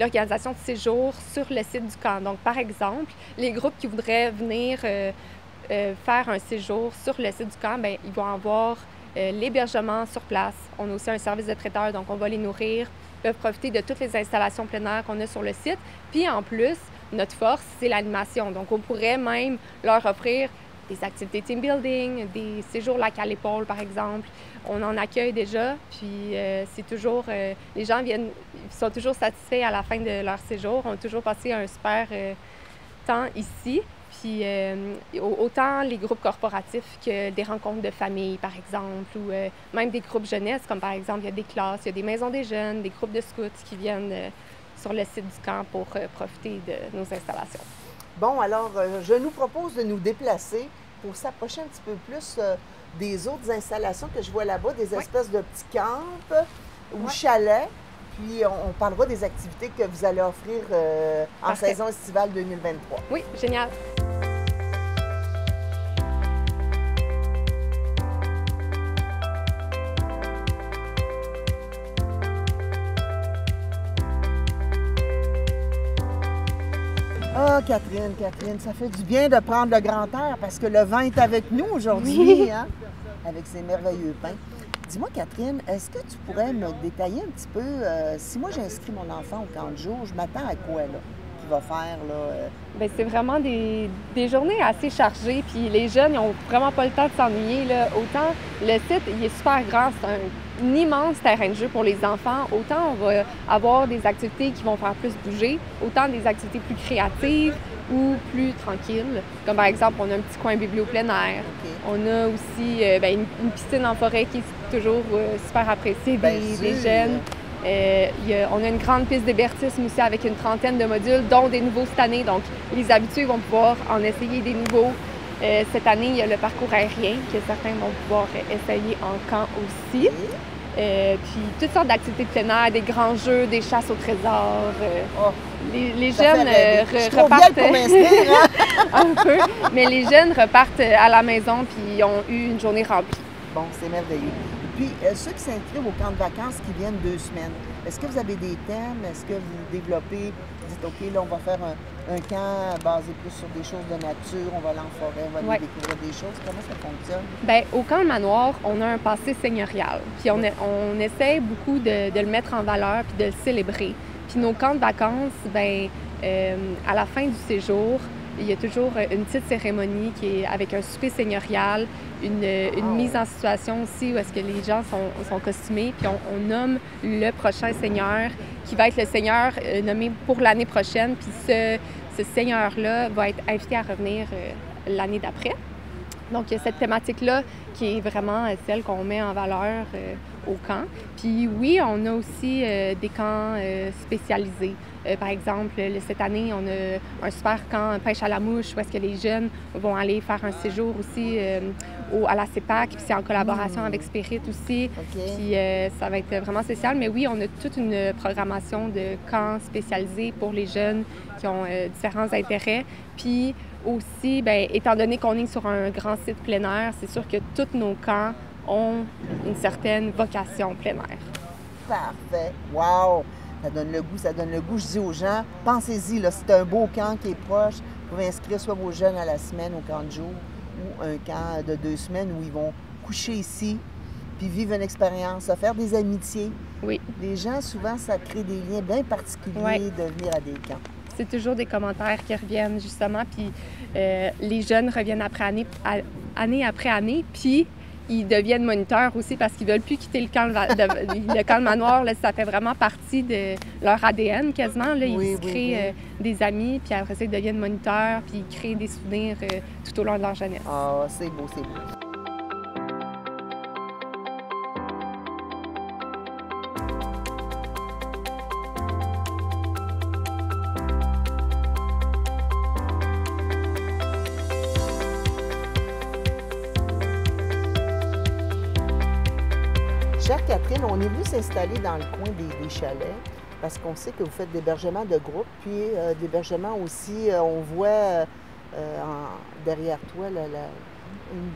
l'organisation de séjours sur le site du camp. Donc, par exemple, les groupes qui voudraient venir faire un séjour sur le site du camp, bien, ils vont avoir l'hébergement sur place. On a aussi un service de traiteur, donc on va les nourrir, ils peuvent profiter de toutes les installations plein air qu'on a sur le site. Puis en plus, notre force, c'est l'animation. Donc, on pourrait même leur offrir des activités team building, des séjours lac à l'épaule, par exemple. On en accueille déjà, puis c'est toujours... les gens sont toujours satisfaits à la fin de leur séjour. On a toujours passé un super temps ici. Puis autant les groupes corporatifs que des rencontres de famille, par exemple, ou même des groupes jeunesse, comme par exemple, il y a des classes, il y a des maisons des jeunes, des groupes de scouts qui viennent sur le site du camp pour profiter de nos installations. Bon, alors, je nous propose de nous déplacer pour s'approcher un petit peu plus des autres installations que je vois là-bas, des espèces de petits camps ou chalets. Puis, on parlera des activités que vous allez offrir en saison estivale 2023. Oui, génial. Ah, Catherine, ça fait du bien de prendre le grand air parce que le vent est avec nous aujourd'hui, hein, avec ses merveilleux pins. Dis-moi, Catherine, est-ce que tu pourrais me détailler un petit peu, si moi j'inscris mon enfant au camp de jour, je m'attends à quoi, là, qu'il va faire, là? Bien, c'est vraiment des journées assez chargées, puis les jeunes, ils n'ont vraiment pas le temps de s'ennuyer, là. Autant, le site, il est super grand, c'est un immense terrain de jeu pour les enfants. Autant, on va avoir des activités qui vont faire plus bouger, autant des activités plus créatives ou plus tranquilles. Comme par exemple, on a un petit coin biblio plein air. Okay. On a aussi une piscine en forêt qui est toujours super appréciée des jeunes. On a une grande piste d'hébertisme aussi avec une trentaine de modules, dont des nouveaux cette année. Donc, les habitués vont pouvoir en essayer des nouveaux. Cette année, il y a le parcours aérien que certains vont pouvoir essayer en camp aussi. Puis toutes sortes d'activités de plein air, des grands jeux, des chasses au trésor. Les jeunes repartent pour m'inscrire, hein? un peu, mais les jeunes repartent à la maison puis ils ont eu une journée remplie. Bon, c'est merveilleux. Puis, ceux qui s'inscrivent au camp de vacances qui viennent 2 semaines, est-ce que vous avez des thèmes? Est-ce que vous développez, vous dites, OK, là, on va faire un camp basé plus sur des choses de nature, on va aller en forêt, on va aller découvrir des choses. Comment ça fonctionne? Bien, au camp Manoir, on a un passé seigneurial. Puis on essaie beaucoup de le mettre en valeur puis de le célébrer. Puis nos camps de vacances, bien, à la fin du séjour, il y a toujours une petite cérémonie qui est avec un souper seigneurial, une mise en situation aussi où est-ce que les gens sont costumés, puis on nomme le prochain seigneur qui va être le seigneur nommé pour l'année prochaine, puis ce seigneur-là va être invité à revenir l'année d'après. Donc, il y a cette thématique-là qui est vraiment celle qu'on met en valeur au camp. Puis oui, on a aussi des camps spécialisés. Par exemple, cette année, on a un super camp pêche à la mouche où est-ce que les jeunes vont aller faire un séjour aussi à la CEPAC, puis c'est en collaboration avec Spirit aussi. Puis ça va être vraiment spécial. Mais oui, on a toute une programmation de camps spécialisés pour les jeunes qui ont différents intérêts. Puis aussi, bien, étant donné qu'on est sur un grand site plein air, c'est sûr que tous nos camps ont une certaine vocation plein air. Parfait! Wow! Ça donne le goût, ça donne le goût. Je dis aux gens, pensez-y, là, c'est un beau camp qui est proche. Vous pouvez inscrire soit vos jeunes à la semaine, au camp de jour, ou un camp de 2 semaines où ils vont coucher ici, puis vivre une expérience, faire des amitiés. Oui. Les gens, souvent, ça crée des liens bien particuliers de venir à des camps. C'est toujours des commentaires qui reviennent, justement, puis les jeunes reviennent année après année, puis ils deviennent moniteurs aussi parce qu'ils ne veulent plus quitter le camp le camp de Manoir. Là, ça fait vraiment partie de leur ADN quasiment. Là. Ils se créent des amis, puis après ça, ils deviennent moniteurs, puis ils créent des souvenirs tout au long de leur jeunesse. Ah, c'est beau, c'est beau. Chère Catherine, on est venu s'installer dans le coin des chalets parce qu'on sait que vous faites d'hébergement de groupe, puis d'hébergement aussi, on voit derrière toi une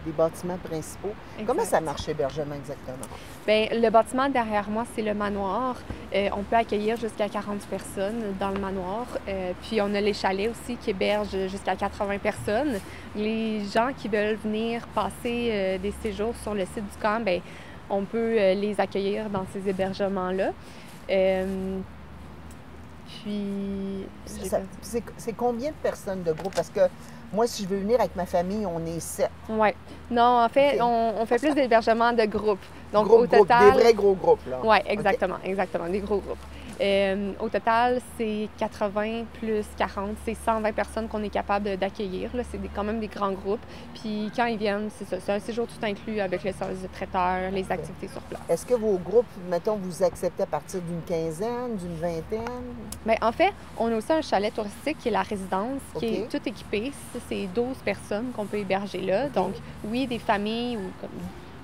des bâtiments principaux. Exact. Comment ça marche l'hébergement exactement? Bien, le bâtiment derrière moi, c'est le manoir. On peut accueillir jusqu'à 40 personnes dans le manoir. Puis on a les chalets aussi qui hébergent jusqu'à 80 personnes. Les gens qui veulent venir passer des séjours sur le site du camp, bien, on peut les accueillir dans ces hébergements-là. Puis... C'est combien de personnes de groupe? Parce que moi, si je veux venir avec ma famille, on est 7. Oui. Non, en fait, on fait plus d'hébergements de groupe. Donc, au total... Des vrais gros groupes, là. Oui, exactement, exactement, des gros groupes. Au total, c'est 80 plus 40, c'est 120 personnes qu'on est capable d'accueillir. C'est quand même des grands groupes. Puis quand ils viennent, c'est ça, c'est un séjour tout inclus avec le service de traiteur, les activités sur place. Est-ce que vos groupes, mettons, vous acceptez à partir d'une quinzaine, d'une vingtaine? Bien, en fait, on a aussi un chalet touristique qui est la résidence, qui est tout équipé. C'est 12 personnes qu'on peut héberger là. Donc, oui, des familles ou comme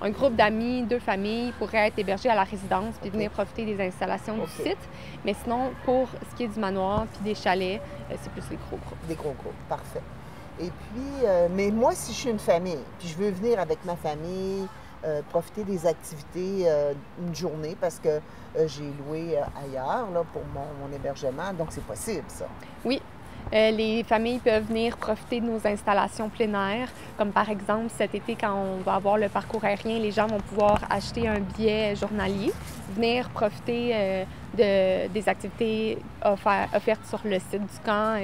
un groupe d'amis, 2 familles pourraient être hébergés à la résidence puis venir profiter des installations du site. Mais sinon, pour ce qui est du manoir puis des chalets, c'est plus les gros groupes. Des gros groupes, parfait. Et puis, mais moi, si je suis une famille, puis je veux venir avec ma famille, profiter des activités une journée parce que j'ai loué ailleurs là, pour mon hébergement, donc c'est possible, ça? Oui. Les familles peuvent venir profiter de nos installations plein air, comme par exemple cet été quand on va avoir le parcours aérien, les gens vont pouvoir acheter un billet journalier, venir profiter des activités offertes sur le site du camp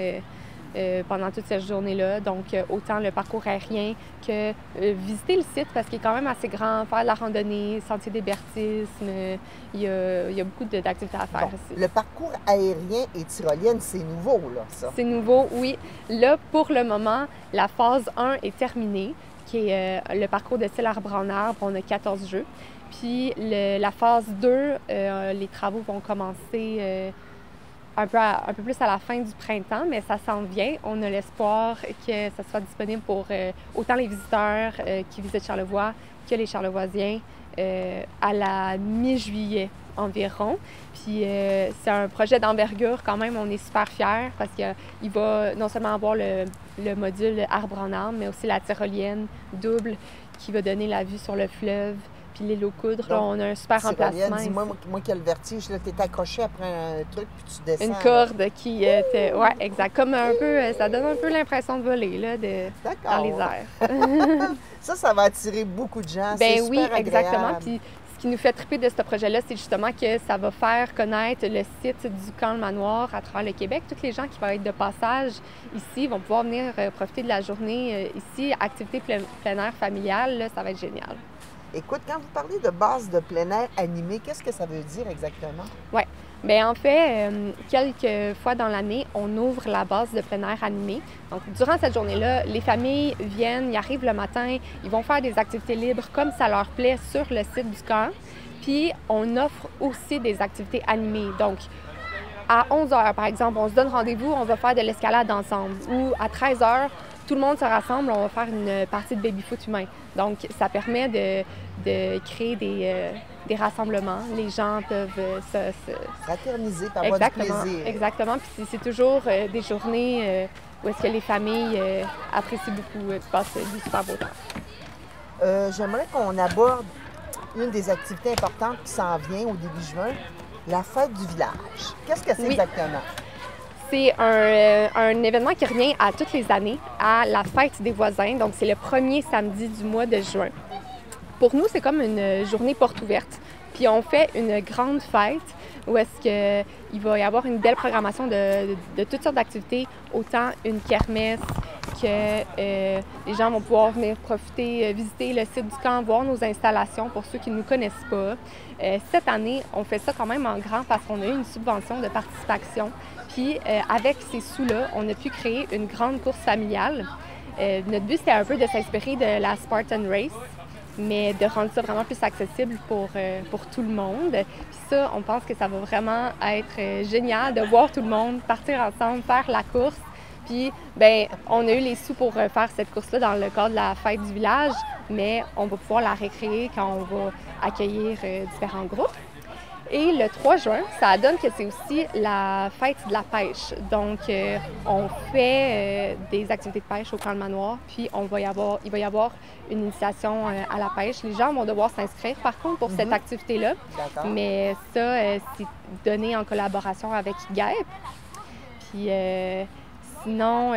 pendant toute cette journée-là. Donc, autant le parcours aérien que visiter le site parce qu'il est quand même assez grand, faire de la randonnée, sentier d'hébertisme, il y a beaucoup d'activités à faire aussi. Le parcours aérien et tyrolienne, c'est nouveau, là, ça? C'est nouveau, oui. Là, pour le moment, la phase 1 est terminée, qui est le parcours de style arbre en arbre. On a 14 jeux. Puis la phase 2, les travaux vont commencer un peu plus à la fin du printemps, mais ça s'en vient. On a l'espoir que ça soit disponible pour autant les visiteurs qui visitent Charlevoix que les Charlevoisiens à la mi-juillet environ. Puis c'est un projet d'envergure quand même, on est super fiers parce qu'il va non seulement avoir le module arbre en arbre, mais aussi la tyrolienne double qui va donner la vue sur le fleuve puis l'île aux coudres. Là, on a un super remplacement. Dis-moi, moi qui ai le vertige, tu es accroché après un truc, puis tu descends. Une corde qui était... Oui, exact. Comme un peu... Ça donne un peu l'impression de voler, là, dans les airs. Ça va attirer beaucoup de gens. Ben c'est oui, super exactement. agréable. Puis ce qui nous fait triper de ce projet-là, c'est justement que ça va faire connaître le site du camp Le Manoir à travers le Québec. Tous les gens qui vont être de passage ici vont pouvoir venir profiter de la journée ici. Activité plein air familiale, là, ça va être génial. Écoute, quand vous parlez de base de plein air animée, qu'est-ce que ça veut dire exactement? Oui. Bien, en fait, quelques fois dans l'année, on ouvre la base de plein air animée. Donc, durant cette journée-là, les familles viennent, ils arrivent le matin, ils vont faire des activités libres comme ça leur plaît sur le site du camp. Puis, on offre aussi des activités animées. Donc, à 11 h, par exemple, on se donne rendez-vous, on va faire de l'escalade ensemble. Ou à 13 h, tout le monde se rassemble, on va faire une partie de baby-foot humain. Donc, ça permet de créer des rassemblements. Les gens peuvent se fraterniser, par avoir du plaisir. Exactement. Puis c'est toujours des journées où est-ce que les familles apprécient beaucoup de passer du super beau temps. J'aimerais qu'on aborde une des activités importantes qui s'en vient au début juin, la fête du village. Qu'est-ce que c'est exactement? C'est un événement qui revient à toutes les années, à la fête des voisins. Donc, c'est le premier samedi du mois de juin. Pour nous, c'est comme une journée porte ouverte. Puis, on fait une grande fête où est-ce qu'il va y avoir une belle programmation de toutes sortes d'activités, autant une kermesse que les gens vont pouvoir venir profiter, visiter le site du camp, voir nos installations pour ceux qui ne nous connaissent pas. Cette année, on fait ça quand même en grand parce qu'on a eu une subvention de participation. Puis, avec ces sous-là, on a pu créer une grande course familiale. Notre but, c'était un peu de s'inspirer de la Spartan Race, mais de rendre ça vraiment plus accessible pour tout le monde. Puis ça, on pense que ça va vraiment être génial de voir tout le monde partir ensemble, faire la course. Puis, bien, on a eu les sous pour faire cette course-là dans le cadre de la fête du village, mais on va pouvoir la récréer quand on va accueillir différents groupes. Et le 3 juin, ça donne que c'est aussi la fête de la pêche. Donc, on fait des activités de pêche au camp Le Manoir, puis il va y avoir une initiation à la pêche. Les gens vont devoir s'inscrire, par contre, pour cette activité-là. Mais ça, c'est donné en collaboration avec GAEP. Puis, sinon,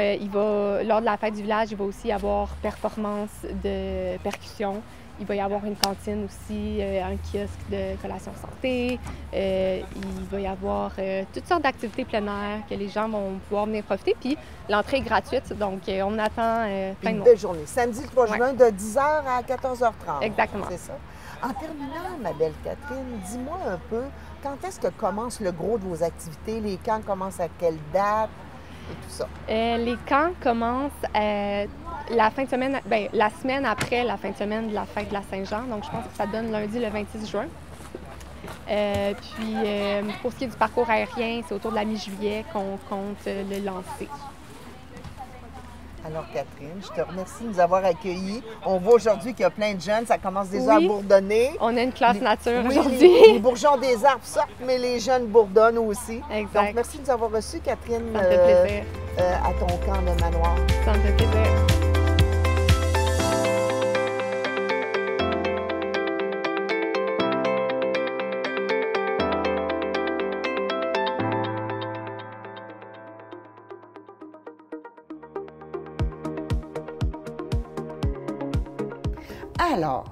lors de la fête du village, il va aussi y avoir performance de percussion. Il va y avoir une cantine aussi, un kiosque de collation santé. Il va y avoir toutes sortes d'activités plein air que les gens vont pouvoir venir profiter. Puis l'entrée est gratuite, donc on attend plein de monde. Une belle journée. Samedi le 3 juin, de 10h à 14h30. Exactement. C'est ça. En terminant, ma belle Catherine, dis-moi un peu, quand est-ce que commence le gros de vos activités? Les camps commencent à quelle date? Et tout ça. Les camps commencent la fin de semaine, bien, la semaine après la fin de semaine de la fête de la Saint-Jean. Donc, je pense que ça donne lundi le 26 juin. Puis, pour ce qui est du parcours aérien, c'est autour de la mi-juillet qu'on compte le lancer. Alors, Catherine, je te remercie de nous avoir accueillis. On voit aujourd'hui qu'il y a plein de jeunes, ça commence déjà à bourdonner. On a une classe nature aujourd'hui. Les bourgeons des arbres sortent, mais les jeunes bourdonnent aussi. Exact. Donc, merci de nous avoir reçus, Catherine, ça me fait plaisir. À ton camp Le Manoir. Ça me fait plaisir. Alors,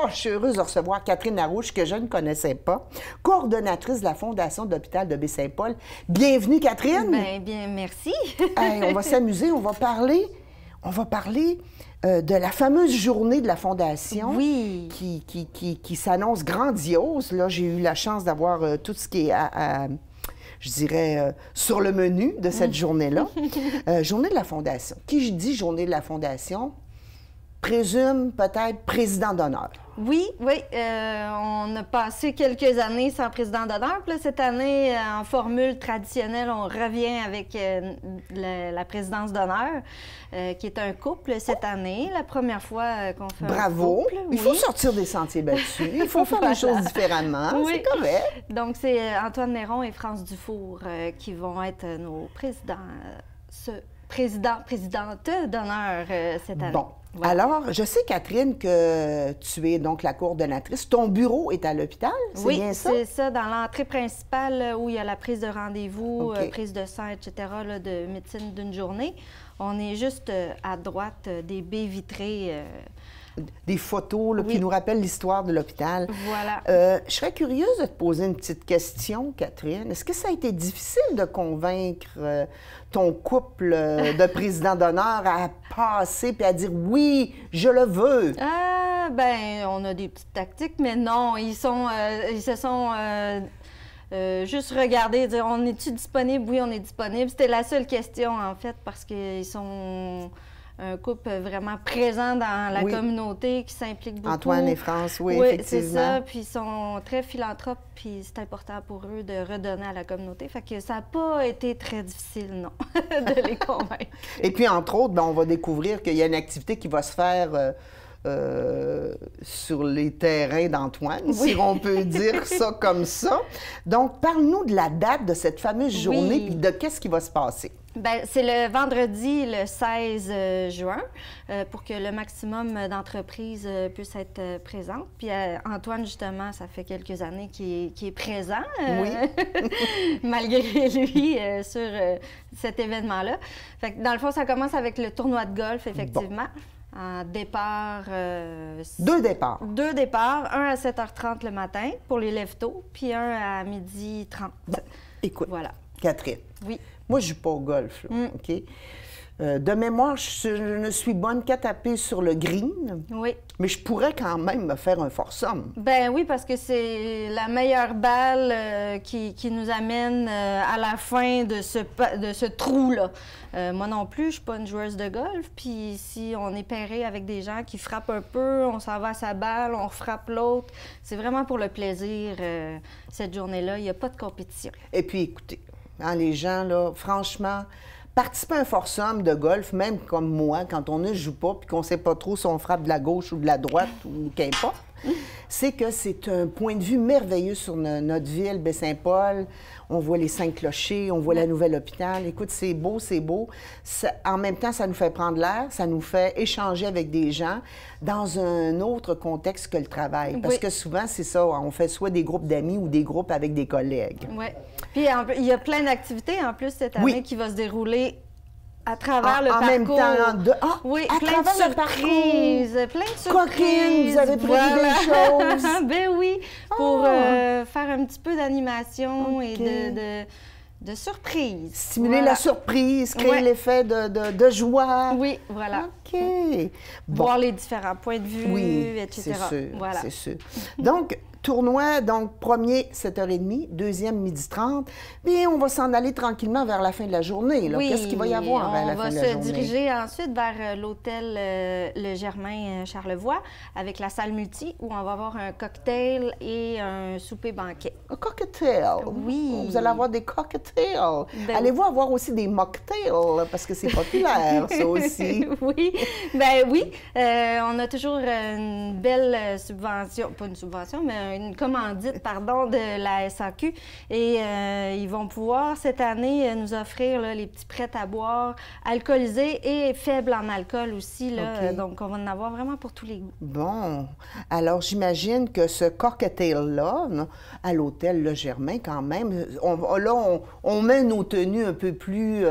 je suis heureuse de recevoir Catherine Larouche, que je ne connaissais pas, coordonnatrice de la Fondation d'hôpital de Baie-Saint-Paul. Bienvenue, Catherine! Bien, merci. On va s'amuser, on va parler de la fameuse journée de la Fondation qui s'annonce grandiose. Là, j'ai eu la chance d'avoir tout ce qui est je dirais, sur le menu de cette journée-là. Journée de la Fondation. Qui dit journée de la Fondation présume peut-être président d'honneur. Oui. On a passé quelques années sans président d'honneur. Puis là, cette année, en formule traditionnelle, on revient avec la présidence d'honneur, qui est un couple cette année. La première fois qu'on fait Bravo! Un couple. Il faut sortir des sentiers battus. Il faut faire les choses différemment. C'est correct. Donc, c'est Antoine Néron et France Dufour qui vont être nos présidents, présidente d'honneur cette année. Bon. Voilà. Alors, je sais, Catherine, que tu es donc la coordonnatrice. Ton bureau est à l'hôpital, c'est Oui, bien ça? c'est ça, dans l'entrée principale où il y a la prise de rendez-vous, OK. prise de sang, etc., là, de médecine d'une journée. On est juste à droite des baies vitrées. Des photos là, Oui. qui nous rappellent l'histoire de l'hôpital. Voilà. Je serais curieuse de te poser une petite question, Catherine. Est-ce que ça a été difficile de convaincre ton couple de président d'honneur à passer puis à dire « oui, je le veux ». Ah, ben, on a des petites tactiques, mais non, ils se sont juste regardés, dire on est-tu disponible? Oui, on est disponible. C'était la seule question, en fait, parce qu'ils sont un couple vraiment présent dans la Oui. communauté, qui s'implique beaucoup. Antoine et France, oui, Oui, effectivement. c'est ça. Puis ils sont très philanthropes, puis c'est important pour eux de redonner à la communauté. Fait que ça n'a pas été très difficile, non, de les convaincre. Et puis, entre autres, ben, on va découvrir qu'il y a une activité qui va se faire sur les terrains d'Antoine, si on peut dire ça comme ça. Donc, parle-nous de la date de cette fameuse journée, Oui. puis de qu'est-ce qui va se passer. Bien, c'est le vendredi, le 16 juin, pour que le maximum d'entreprises puissent être présentes. Puis Antoine, justement, ça fait quelques années qu'il est présent, Oui. malgré lui, sur cet événement-là. Fait que, dans le fond, ça commence avec le tournoi de golf, effectivement. En départ... 2 départs. 2 départs, un à 7h30 le matin pour les lève-tôt, puis un à 12h30. Bon, écoute, Voilà. Catherine, Oui. moi, je ne joue pas au golf, là, OK? De mémoire, je ne suis bonne qu'à taper sur le green, Oui. mais je pourrais quand même me faire un foursome. Ben oui, parce que c'est la meilleure balle qui nous amène à la fin de ce trou-là. Moi non plus, je suis pas une joueuse de golf. Puis si on est pairé avec des gens qui frappent un peu, on s'en va à sa balle, on frappe l'autre. C'est vraiment pour le plaisir, cette journée-là. Il n'y a pas de compétition. Et puis, écoutez, hein, les gens, là, franchement, participer à un foursome de golf, même comme moi, quand on ne joue pas puis qu'on ne sait pas trop si on frappe de la gauche ou de la droite ou qu'importe, c'est que c'est un point de vue merveilleux sur notre ville, Baie-Saint-Paul. On voit les 5 clochers, on voit la nouvelle hôpital. Écoute, c'est beau, c'est beau. En même temps, ça nous fait prendre l'air, ça nous fait échanger avec des gens dans un autre contexte que le travail. Parce Oui. que souvent, c'est ça, on fait soit des groupes d'amis ou des groupes avec des collègues. Oui. Puis il y a plein d'activités en plus cette année Oui. qui va se dérouler à travers le En parcours. même temps, oui, à plein de travers le surprises, plein de surprises. Coquine, vous avez prévu des choses. Ben oui, pour faire un petit peu d'animation OK. et de surprises. Stimuler Voilà. la surprise, créer Ouais. l'effet de joie. Oui, voilà. OK. Bon, Voir les différents points de vue, oui, etc. c'est sûr, Voilà. c'est sûr. Donc, tournoi, donc, premier, 7h30, deuxième, 12h30. Puis, on va s'en aller tranquillement vers la fin de la journée. là. Oui, Qu'est-ce qu'il va y avoir vers la fin de la journée? On va se diriger ensuite vers l'hôtel Le Germain Charlevoix avec la salle multi où on va avoir un cocktail et un souper-banquet. Un cocktail. Oui. Vous allez avoir des cocktails. Ben Allez-vous avoir aussi des mocktails? Parce que c'est populaire, ça aussi. Oui, ben oui. On a toujours une belle subvention, pas une subvention, mais une commandite, pardon, de la SAQ. Et ils vont pouvoir, cette année, nous offrir là, les petits prêts à boire alcoolisés et faibles en alcool aussi. Là. OK. Donc, on va en avoir vraiment pour tous les goûts. Bon. Alors, j'imagine que ce cocktail-là, là, à l'hôtel Le Germain, quand même, on met nos tenues un peu plus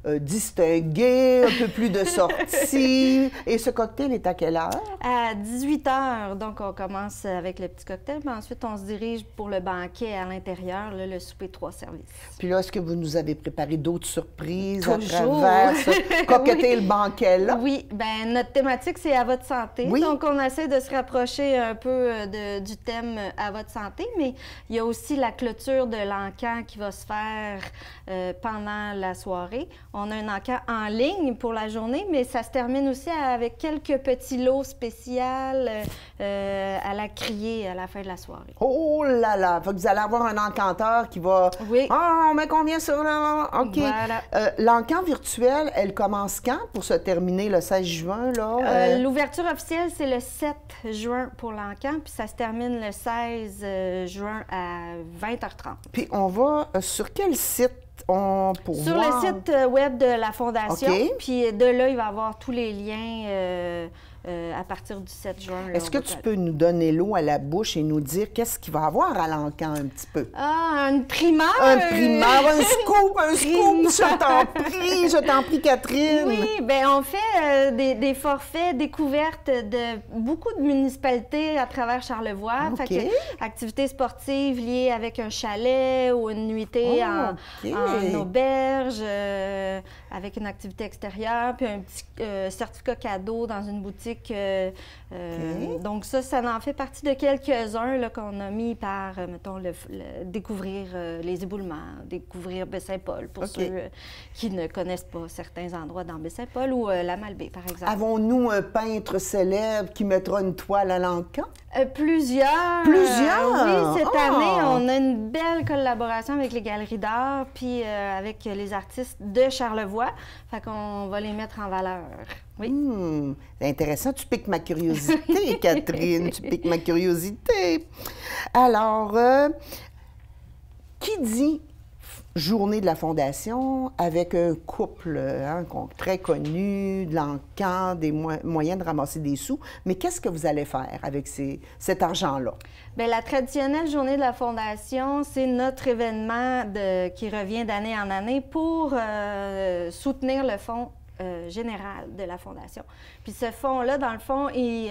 distinguées, un peu plus de sortie. Et ce cocktail est à quelle heure? À 18h, donc on commence avec le petit cocktail, mais ensuite on se dirige pour le banquet à l'intérieur, là, le souper 3 services. Puis là, est-ce que vous nous avez préparé d'autres surprises Toujours. à travers ce cocktail-banquet-là? Oui, ben notre thématique, c'est à votre santé. Oui. Donc, on essaie de se rapprocher un peu du thème à votre santé, mais il y a aussi la clôture de l'encan qui va se faire pendant la soirée. On a un encan en ligne pour la journée, mais ça se termine aussi avec quelques petits lots spéciaux à la criée à la fin de la soirée. Oh là là! Fait que vous allez avoir un encanteur qui va... Oui. Ah, on met combien sur là? OK. Voilà. L'encan virtuel, elle commence quand pour se terminer le 16 juin, là? L'ouverture officielle, c'est le 7 juin pour l'encan, puis ça se termine le 16 juin à 20h30. Puis on va sur quel site Sur le site web de la Fondation. OK. Puis de là, il va y avoir tous les liens à partir du 7 juin. Est-ce que tu peux nous donner l'eau à la bouche et nous dire qu'est-ce qu'il va y avoir à l'encan un petit peu? Ah, une primaire! Un primaire, un scoop, je t'en prie, Catherine! Oui, bien, on fait des forfaits découvertes de beaucoup de municipalités à travers Charlevoix. OK. Fait que, activités sportives liées avec un chalet ou une nuitée en auberge, avec une activité extérieure, puis un petit certificat cadeau dans une boutique. Donc ça en fait partie de quelques-uns qu'on a mis par, mettons, découvrir les éboulements, découvrir Baie-Saint-Paul, pour ceux qui ne connaissent pas certains endroits dans Baie-Saint-Paul ou la Malbaie, par exemple. Avons-nous un peintre célèbre qui mettra une toile à l'encan? Plusieurs. Plusieurs? Oui, cette année, on a une belle collaboration avec les galeries d'art puis avec les artistes de Charlevoix. Fait qu'on va les mettre en valeur. Oui. C'est intéressant. Tu piques ma curiosité, Catherine. Tu piques ma curiosité. Alors, qui dit journée de la Fondation avec un couple très connu, de l'encan, des moyens de ramasser des sous. Mais qu'est-ce que vous allez faire avec cet argent-là? Bien, la traditionnelle journée de la Fondation, c'est notre événement qui revient d'année en année pour soutenir le fonds général de la Fondation. Puis ce fonds-là, dans le fond, il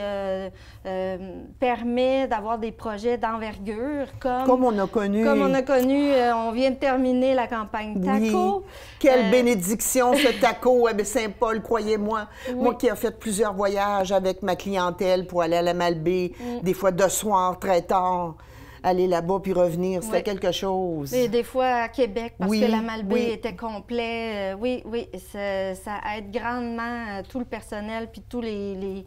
permet d'avoir des projets d'envergure comme on a connu. Comme on a connu, on vient de terminer la campagne TACO. Oui. Quelle bénédiction, ce TACO à Baie-Saint-Paul, croyez-moi. Oui. Moi qui ai fait plusieurs voyages avec ma clientèle pour aller à la Malbaie, des fois de soir, très tard. Aller là-bas puis revenir, c'était quelque chose. Et des fois à Québec, parce que la Malbaie était complet. Oui, ça aide grandement tout le personnel puis tous les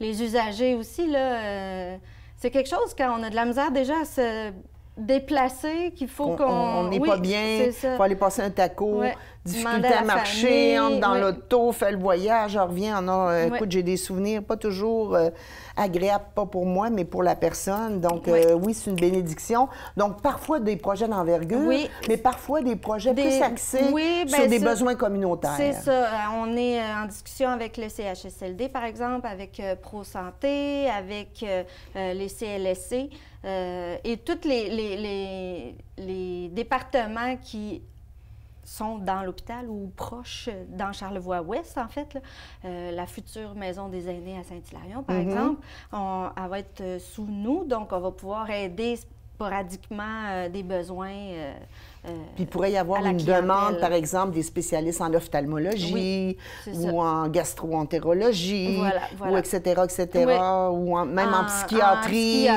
usagers aussi. C'est quelque chose quand on a de la misère déjà à se déplacer, qu'il faut on n'est pas bien, il faut aller passer un TACO, difficulté à marcher, entre dans l'auto, fait le voyage, je reviens, écoute, j'ai des souvenirs pas toujours agréables, pas pour moi, mais pour la personne. Donc, oui, c'est une bénédiction. Donc, parfois des projets d'envergure, mais parfois des projets plus axés sur des besoins communautaires. C'est ça. On est en discussion avec le CHSLD, par exemple, avec Pro Santé, avec les CLSC et tous les départements qui sont dans l'hôpital ou proches dans Charlevoix-Ouest, en fait. La future maison des aînés à Saint-Hilarion, par exemple, elle va être sous nous, donc on va pouvoir aider sporadiquement des besoins. Puis il pourrait y avoir une demande, par exemple, des spécialistes en ophtalmologie ou en gastro-entérologie, ou etc., ou même en psychiatrie.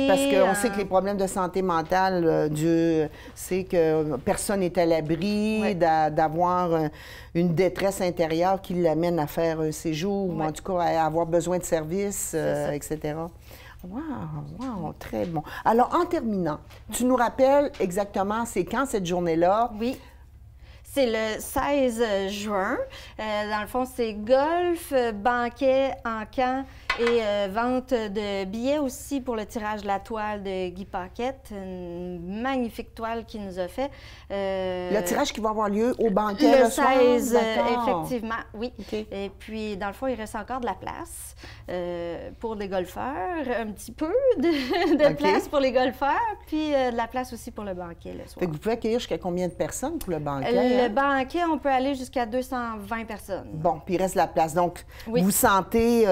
Parce qu'on sait que les problèmes de santé mentale, Dieu sait que personne n'est à l'abri d'avoir une détresse intérieure qui l'amène à faire un séjour, ou en tout cas à avoir besoin de services, etc. Wow, très bon. Alors, en terminant, tu nous rappelles exactement c'est quand cette journée-là? Oui. C'est le 16 juin. Dans le fond, c'est golf, banquet, encan et vente de billets aussi pour le tirage de la toile de Guy Paquette, une magnifique toile qu'il nous a fait. Le tirage qui va avoir lieu au banquet le 16, soir? Effectivement, oui. Okay. Et puis, dans le fond, il reste encore de la place pour des golfeurs, un petit peu de place pour les golfeurs, puis de la place aussi pour le banquet le soir. Fait que vous pouvez accueillir jusqu'à combien de personnes pour le banquet? Le banquet, on peut aller jusqu'à 220 personnes. Bon, puis il reste la place. Donc, vous vous sentez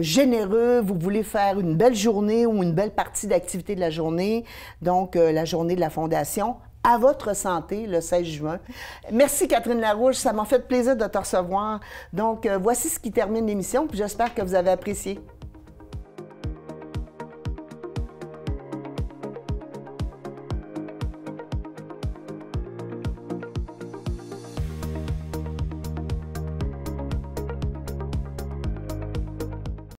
généreux, vous voulez faire une belle journée ou une belle partie d'activité de la journée, donc la journée de la Fondation, à votre santé, le 16 juin. Merci, Catherine Larouche, ça m'a fait plaisir de te recevoir. Donc, voici ce qui termine l'émission, puis j'espère que vous avez apprécié.